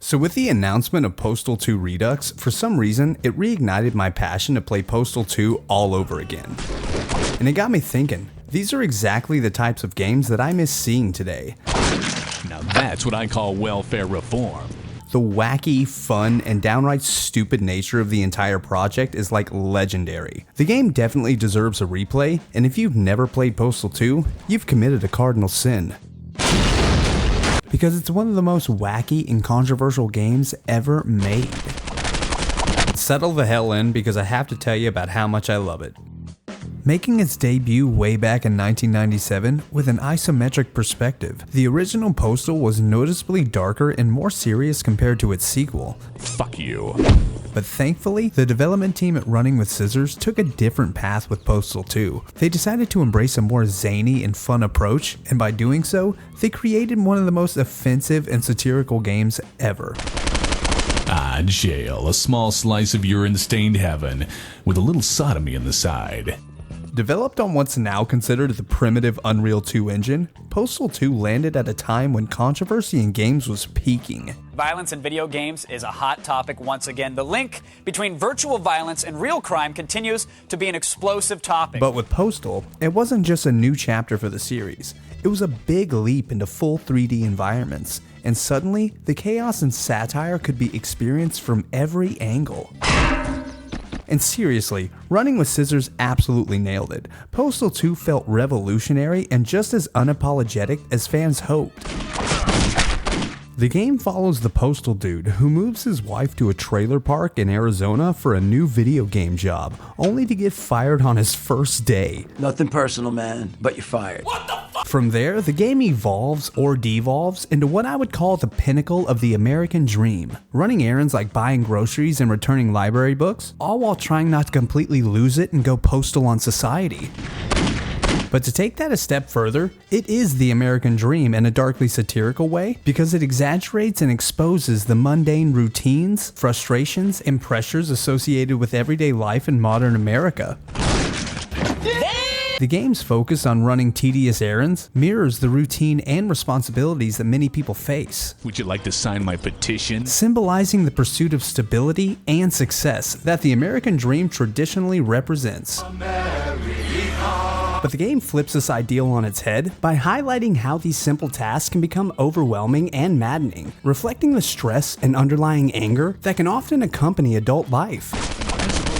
So with the announcement of Postal 2 Redux, for some reason, it reignited my passion to play Postal 2 all over again. And it got me thinking, these are exactly the types of games that I miss seeing today. Now that's what I call welfare reform. The wacky, fun, and downright stupid nature of the entire project is like legendary. The game definitely deserves a replay, and if you've never played Postal 2, you've committed a cardinal sin. Because it's one of the most wacky and controversial games ever made. Settle the hell in because I have to tell you about how much I love it. Making its debut way back in 1997 with an isometric perspective, the original Postal was noticeably darker and more serious compared to its sequel. Fuck you. But thankfully, the development team at Running with Scissors took a different path with Postal 2. They decided to embrace a more zany and fun approach, and by doing so, they created one of the most offensive and satirical games ever. Ah, jail, a small slice of urine-stained heaven, with a little sodomy on the side. Developed on what's now considered the primitive Unreal 2 engine, Postal 2 landed at a time when controversy in games was peaking. Violence in video games is a hot topic once again. The link between virtual violence and real crime continues to be an explosive topic. But with Postal, it wasn't just a new chapter for the series. It was a big leap into full 3D environments, and suddenly, the chaos and satire could be experienced from every angle. And seriously, Running with Scissors absolutely nailed it. Postal 2 felt revolutionary and just as unapologetic as fans hoped. The game follows the postal dude who moves his wife to a trailer park in Arizona for a new video game job, only to get fired on his first day. Nothing personal, man, but you're fired. What the fuck? From there, the game evolves or devolves into what I would call the pinnacle of the American dream. Running errands like buying groceries and returning library books, all while trying not to completely lose it and go postal on society. But to take that a step further, it is the American dream in a darkly satirical way because it exaggerates and exposes the mundane routines, frustrations, and pressures associated with everyday life in modern America. The game's focus on running tedious errands mirrors the routine and responsibilities that many people face. Would you like to sign my petition? Symbolizing the pursuit of stability and success that the American dream traditionally represents. But the game flips this ideal on its head by highlighting how these simple tasks can become overwhelming and maddening, reflecting the stress and underlying anger that can often accompany adult life.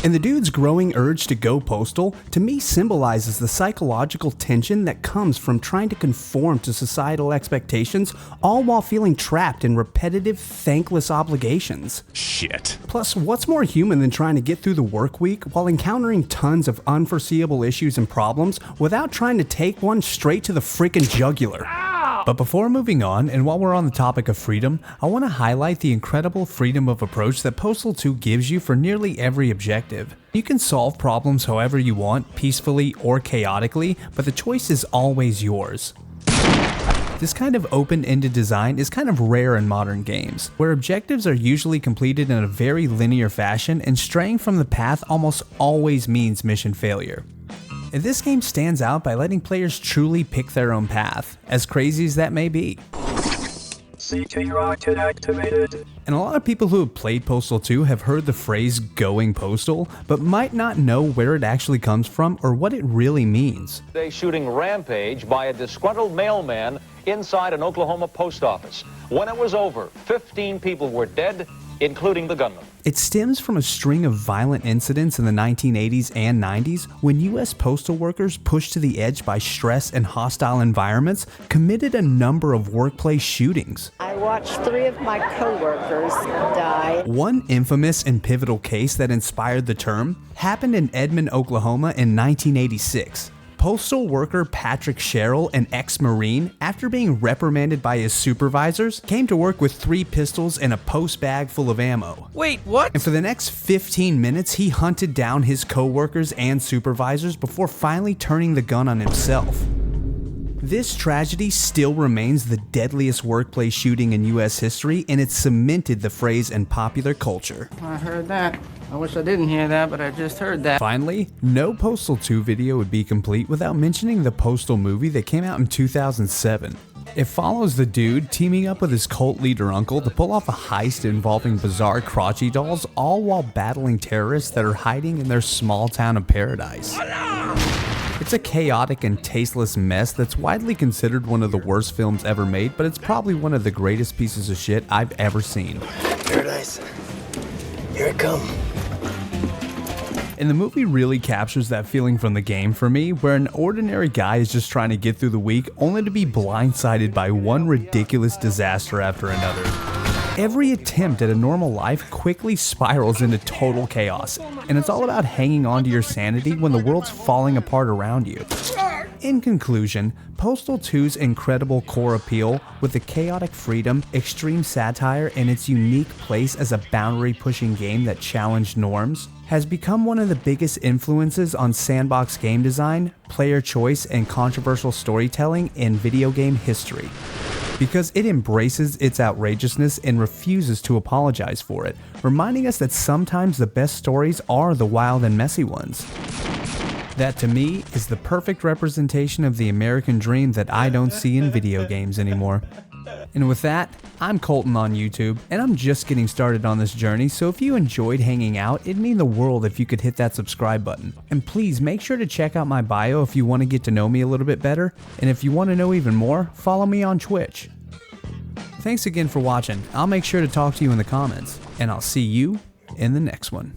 And the dude's growing urge to go postal, to me, symbolizes the psychological tension that comes from trying to conform to societal expectations, all while feeling trapped in repetitive, thankless obligations. Shit. Plus, what's more human than trying to get through the work week while encountering tons of unforeseeable issues and problems without trying to take one straight to the freaking jugular? But before moving on, and while we're on the topic of freedom, I want to highlight the incredible freedom of approach that Postal 2 gives you for nearly every objective. You can solve problems however you want, peacefully or chaotically, but the choice is always yours. This kind of open-ended design is kind of rare in modern games, where objectives are usually completed in a very linear fashion and straying from the path almost always means mission failure. And this game stands out by letting players truly pick their own path, as crazy as that may be. CT rocket activated. And a lot of people who have played Postal 2 have heard the phrase going postal, but might not know where it actually comes from or what it really means. A shooting rampage by a disgruntled mailman inside an Oklahoma post office. When it was over, 15 people were dead, including the gunman. It stems from a string of violent incidents in the 1980s and 90s when U.S. postal workers, pushed to the edge by stress and hostile environments, committed a number of workplace shootings. I watched 3 of my coworkers die. One infamous and pivotal case that inspired the term happened in Edmond, Oklahoma in 1986. Postal worker Patrick Sherrill, an ex-Marine, after being reprimanded by his supervisors, came to work with 3 pistols and a post bag full of ammo. Wait, what? And for the next 15 minutes, he hunted down his co-workers and supervisors before finally turning the gun on himself. This tragedy still remains the deadliest workplace shooting in U.S. history, and it cemented the phrase in popular culture. I heard that. I wish I didn't hear that, but I just heard that. Finally, no Postal 2 video would be complete without mentioning the Postal movie that came out in 2007. It follows the dude teaming up with his cult leader uncle to pull off a heist involving bizarre crotchy dolls, all while battling terrorists that are hiding in their small town of paradise. It's a chaotic and tasteless mess that's widely considered one of the worst films ever made, but it's probably one of the greatest pieces of shit I've ever seen. Paradise, here it come. And the movie really captures that feeling from the game for me, where an ordinary guy is just trying to get through the week only to be blindsided by one ridiculous disaster after another. Every attempt at a normal life quickly spirals into total chaos, and it's all about hanging on to your sanity when the world's falling apart around you. In conclusion, Postal 2's incredible core appeal, with the chaotic freedom, extreme satire, and its unique place as a boundary-pushing game that challenged norms, has become one of the biggest influences on sandbox game design, player choice, and controversial storytelling in video game history. Because it embraces its outrageousness and refuses to apologize for it, reminding us that sometimes the best stories are the wild and messy ones. That, to me, is the perfect representation of the American dream that I don't see in video games anymore. And with that, I'm Colton on YouTube, and I'm just getting started on this journey, so if you enjoyed hanging out, it'd mean the world if you could hit that subscribe button. And please make sure to check out my bio if you want to get to know me a little bit better, and if you want to know even more, follow me on Twitch. Thanks again for watching. I'll make sure to talk to you in the comments, and I'll see you in the next one.